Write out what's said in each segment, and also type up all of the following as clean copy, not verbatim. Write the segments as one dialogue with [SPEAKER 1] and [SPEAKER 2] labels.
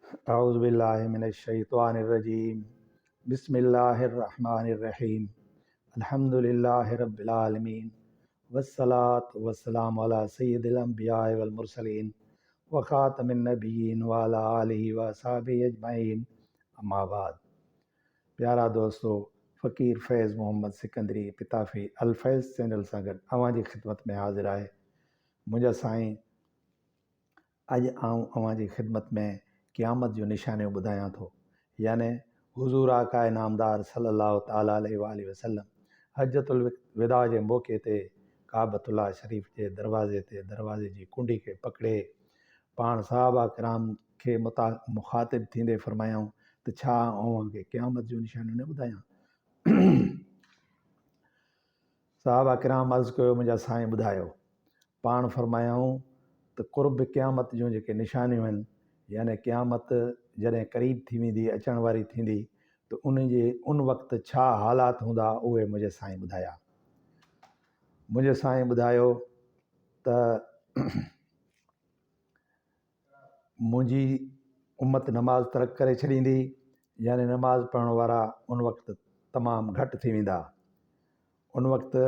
[SPEAKER 1] औज़ुबिल्लाहिमिनश्शैतानिर्रजीम बिस्मिल्लाहिर्रहमानिर्रहीम अल्हम्दुलिल्लाहि रब्बिल आलमीन वस्सलातु वस्सलामु अला सय्यिदिल अंबियाइ वल मुरसलीन व खातमिन नबिय्यीन व अला आलिहि व असहाबिहि अजमईन अम्मा बाद। प्यारा दोस्तों, फ़कीर फैज़ मोहम्मद सिकंदरी पिताफ़ी अल-फैज़ चैनल सां गॾु अवां जी ख़िदमत में हाज़िर आहे। मुंहिंजा साईं, अॼु आऊं अवां जी ख़िदमत में क़यामत जूं निशानियूं ॿुधायां थो। याने हुज़ूर आक़ाए नामदार सल्लल्लाहु ताला अलैहि वसल्लम हजतुल विदा जे मौक़े ते काबतुल्लाह शरीफ़ जे दरवाज़े जी कुंडी खे पकड़े पाण सहाबा किराम खे मुख़ातिब थींदे फ़रमायाऊं त छा अव्हांखे क़यामत जूं निशानियूं न ॿुधायां? सहाबा किराम अर्ज़ु कयो, मुंहिंजा साईं ॿुधायो। पाण फ़रमायाऊं त क़ुर्ब क़यामत जूं जेके निशानियूं आहिनि, याने क़यामत जॾहिं क़रीब थी वेंदी, अचण वारी थींदी, त उन वक़्तु छा हालात हूंदा, उहे मुंहिंजे साईं ॿुधाया। मुंहिंजे साईं ॿुधायो त मुंहिंजी उम्मत नमाज़ तर्क करे छॾींदी, याने नमाज़ पढ़ण वारा उन वक़्तु तमामु घटि थी वेंदा। उन वक़्तु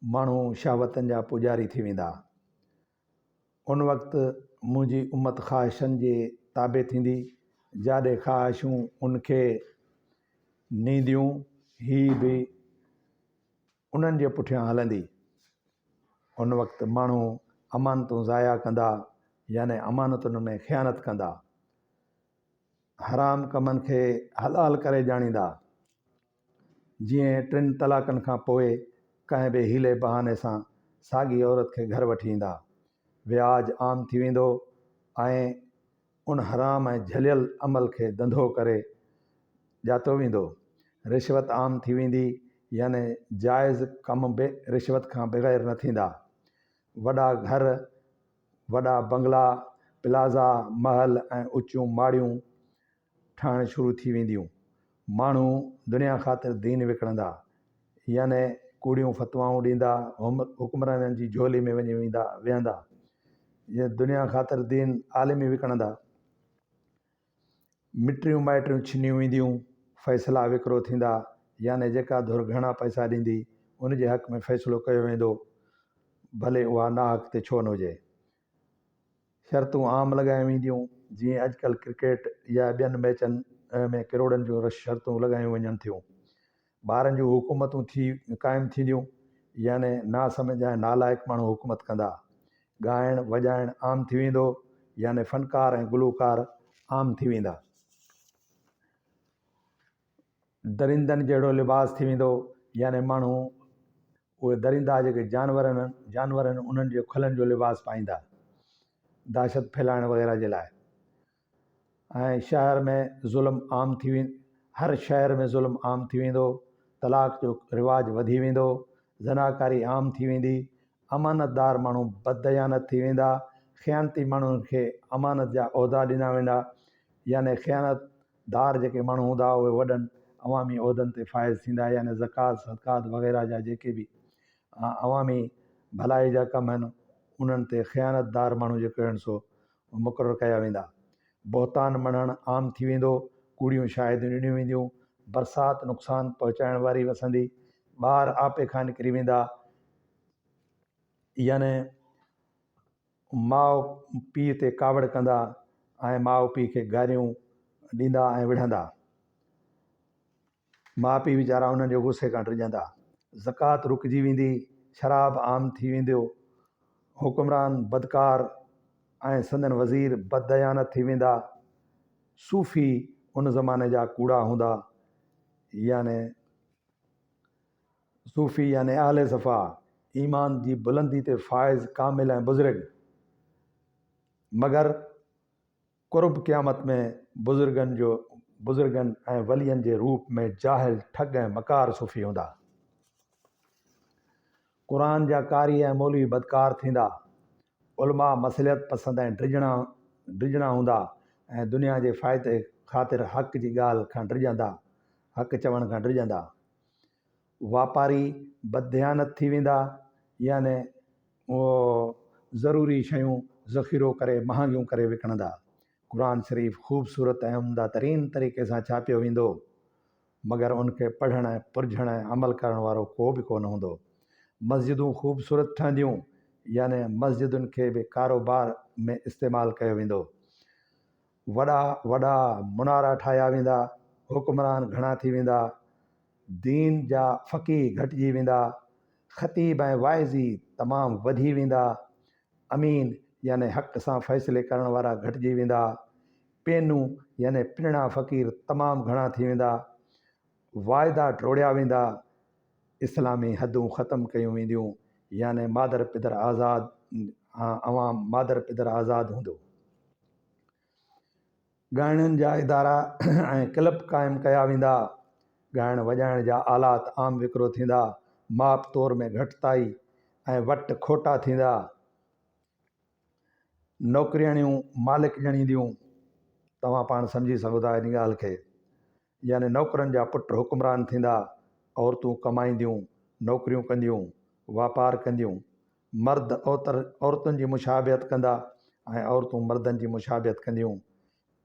[SPEAKER 1] माण्हू शहवतनि जा पुॼारी थी वेंदा। उन वक़्तु मुंहिंजी उम्मत ख़्वाहिशनि जे ताबे थींदी, जाॾे ख़्वाहिशूं उनखे नींदियूं ही बि उन्हनि जे पुठियां हलंदी। उन वक़्तु माण्हू अमानतूं ज़ाया कंदा, याने अमानतुनि में ख़यानत कंदा, हराम कमनि खे हलाल करे ॼाणींदा। जीअं 3 तलाकनि खां पोइ कंहिं बि हीले बहाने सां साॻी औरत खे घर वठी ईंदा। व्याज आम थी वेंदो ऐं उन हराम ऐं झलियल अमल खे धंधो करे ॼातो वेंदो। रिश्वत आम थी वेंदी, याने जाइज़ कम बि रिश्वत खां बग़ैर न थींदा। वॾा घर, वॾा बंगला, प्लाज़ा, महल ऐं ऊचियूं माड़ियूं ठाहिण शुरू थी वेंदियूं। माण्हू दुनिया ख़ातिर दीन विकिणंदा, याने कूड़ियूं फतवाऊं ॾींदा, हुक्मराननि जी झोली में वञी वेहंदा। ये दुनिया ख़ातिर दीन आलिमी विकिणंदा। मिटियूं माइटियूं छिनियूं वेंदियूं, फ़ैसिला विकिरो थींदा, याने जेका धुर घणा पैसा ॾींदी उन जे हक़ में फ़ैसिलो कयो वेंदो, भले उहा ना हक़ ते छो न हुजे। शर्तूं आम लॻायूं वेंदियूं, जीअं अॼुकल्ह क्रिकेट या ॿियनि मैचनि में किरोड़नि जूं शर्तूं लॻायूं वञनि थियूं। ॿारनि जूं हुकूमतूं क़ाइमु थींदियूं, याने ना सम्झ ऐं नालाइक़ माण्हू हुकूमत कंदा। ॻाइणु वॼाइणु आम थी वेंदो, याने फ़नकार ऐं गुलूकार आम थी वेंदा। दरिंदनि जहिड़ो लिबास थी वेंदो, याने माण्हू उहे दरिंदा जेके जानवर आहिनि उन्हनि जे खलनि जो लिबास पाईंदा, दहशत फैलाइण वग़ैरह जे लाइ। ऐं शहर में ज़ुल्म आम थी हर शहर में ज़ुल्म आम थी वेंदो। तलाक जो रिवाज वधी वेंदो, ज़नाकारी आम थी वेंदी। अमानतदार माण्हू बददयानत थी वेंदा। ख़यानती माण्हुनि खे अमानत जा उहिदा ॾिना वेंदा, याने ख़यानतदार जेके माण्हू हूंदा उहे वॾनि अवामी उहिदनि ते फ़ाइज़ थींदा, याने ज़कात सदक़ात वग़ैरह जा जेके बि अवामी भलाई जा कम आहिनि उन्हनि ते ख़यानतदार माण्हू जेके आहिनि सो मुक़ररु कया वेंदा। बहतान मढ़णु आम थी वेंदो, कूड़ियूं शाहिदियूं ॾिनियूं वेंदियूं, बरसाति नुक़सान पहुचाइण वारी वसंदी, ॿार आपे खां निकिरी वेंदा, याने माउ पीउ ते कावड़ कंदा ऐं माउ पीउ खे गारियूं ॾींदा ऐं विढ़ंदा। माउ पीउ वीचारा उन्हनि जो गुस्से खां डिॼंदा। ज़कात रुकिजी वेंदी, शराब आम थी वेंदो, हुक्मरान बदकार ऐं संदन वज़ीर बददयानत थी वेंदा। सूफ़ी उन ज़माने जा कूड़ा हूंदा, याने सूफ़ी याने आले सफ़ा, ईमान जी बुलंदी ते फ़ाइज़ कामिल ऐं बुज़ुर्ग। मगर क़ुर्ब क़यामत में बुज़ुर्गनि ऐं वलियनि जे रूप में जाहिल, ठग ऐं मकार सूफ़ी हूंदा। क़ुरान जा कारी ऐं मौलवी बदकार थींदा। उलमा मसलियत पसंदि ऐं डिॼणा हूंदा ऐं दुनिया जे फ़ाइदे ख़ातिर हक़ जी ॻाल्हि खां डिॼंदा, हक़ चवण खां डिॼंदा। वापारी बददयानत थी वेंदा, याने उहो ज़रूरी शयूं ज़ख़ीरो करे महांगियूं करे विकिणंदा। क़ुरान शरीफ़ ख़ूबसूरत ऐं उम्दा तरीन तरीक़े सां छापियो वेंदो, मगर उनखे पढ़ण ऐं पुरझण ऐं अमल करण वारो को बि कोन हूंदो। मस्जिदूं ख़ूबसूरत ठहंदियूं, यानी मस्जिदुनि खे बि कारोबार में इस्तेमालु कयो वेंदो। वॾा वॾा मुनारा ठाहिया वेंदा, हुक्मरान घणा थी वेंदा, दीन जा फ़क़ीह घटिजी वेंदा, ख़तीब ऐं वाइज़ी तमामु वधी वेंदा, अमीन यानी हक़ सां फ़ैसिले करण वारा घटिजी वेंदा, पेनूं यानी पिणा फ़क़ीर तमामु घणा थी वेंदा, वाइदा टोड़िया वेंदा, इस्लामी हदूं ख़तमु कयूं वेंदियूं, यानी मादर पिदर आज़ादु अवाम मादर पिदर आज़ादु हूंदो। ॻाइणनि जा इदारा ऐं क्लब क़ाइमु कया वेंदा, ॻाइण वॼाइण जा आलात आम विकिरो थींदा, माप तौर में घटिताई ऐं वटि खोटा थींदा, नौकिरियाणियूं मालिक ॼणींदियूं। तव्हां पाण सम्झी सघो था इन ॻाल्हि खे, यानी नौकरनि जा पुट हुक्मरान थींदा, औरतूं कमाईंदियूं, नौकरियूं कंदियूं, वापारु कंदियूं, मर्द औरतुनि जी मुशाबियत कंदा ऐं औरतूं मर्दनि जी मुशाबियत कंदियूं।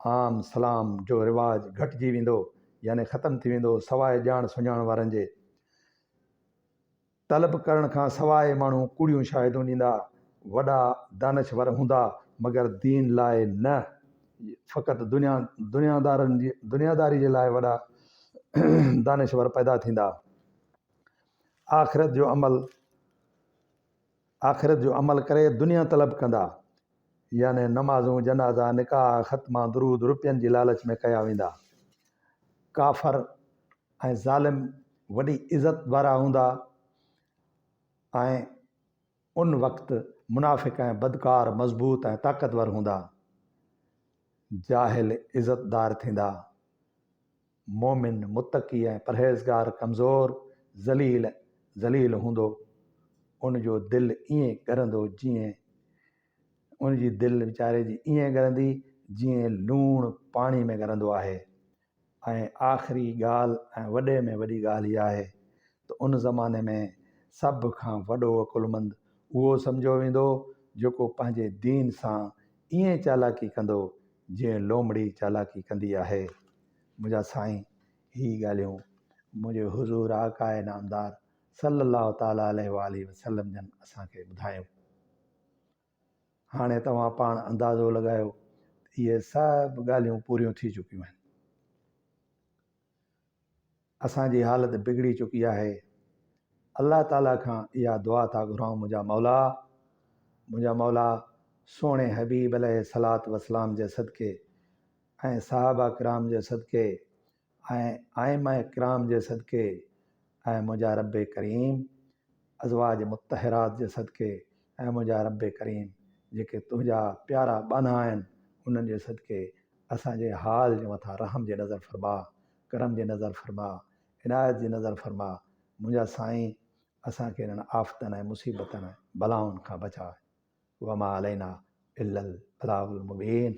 [SPEAKER 1] आम सलाम जो रिवाज घटिजी वेंदो, यानी ख़तमु थी वेंदो, सवाइ ॼाण सुञाण वारनि जे। तलब करण खां सवाइ माण्हू कूड़ियूं शाहिदूं ॾींदा, वॾा दानश्वर हूंदा, मगर दीन लाइ न, फ़क़ति दुनियादारी जे लाइ वॾा दानश्वर पैदा थींदा। आख़िरत जो अमल करे दुनिया तलब कंदा, यानी नमाज़ूं, जनाज़ा, निकाह, ख़त्मा, दुरूद, रुपयनि जी लालच में कया वेंदा। काफ़र ऐं ज़ालिम वॾी इज़त वारा हूंदा ऐं उन वक़्तु मुनाफ़िक़ ऐं बदकार मज़बूत ऐं ताक़तवर हूंदा। जाहिल इज़तदार थींदा, मोमिन मुतक़ी ऐं परहेज़गार कमज़ोर ज़लील हूंदो। उनजो दिलि ईअं ॻरंदो जीअं उनजी दिलि वीचारे जी ईअं ॻरंदी जीअं लूणु पाणी में ॻरंदो आहे। ऐं आख़िरी ॻाल्हि ऐं वॾे में वॾी ॻाल्हि इहा आहे त उन ज़माने में सभ खां वॾो अकुलमंद उहो सम्झो वेंदो जेको पंहिंजे दीन सां ईअं चालाकी कंदो जीअं लोमड़ी चालाकी कंदी आहे। मुंहिंजा साईं ही ॻाल्हियूं मुंहिंजे हुज़ूर आकाए नामदार सल्लल्लाहु ताला अलैहि वसल्लम जन असांखे ॿुधायूं। हाणे तव्हां पाण अंदाज़ो लॻायो इहे सभु ॻाल्हियूं पूरियूं थी चुकियूं आहिनि। असांजी हालति बिगड़ी चुकी आहे। अल्लाह ताला खां इहा दुआ था घुराऊं, मुंहिंजा मौला सोणे हबीब अलैहिस्सलातु वसलाम जे सदक़े ऐं सहाबा किराम जे सदक़े ऐं आइमा किराम जे सदक़े ऐं मुंहिंजा रब करीम अज़वाज मुतहरात जे सदक़े ऐं मुंहिंजा रब करीम जेके तुंहिंजा प्यारा बाना आहिनि उन्हनि जे सदक़े असांजे हाल जे मथां रहम जे नज़र फरमा, करम जे नज़र फरमा, इनायत जी नज़र फरमा। मुंहिंजा साईं असांखे इन्हनि आफ़तनि ऐं मुसीबतनि बलाउनि खां बचाए। वमा अलैना इल्लल बलागुल मुबीन।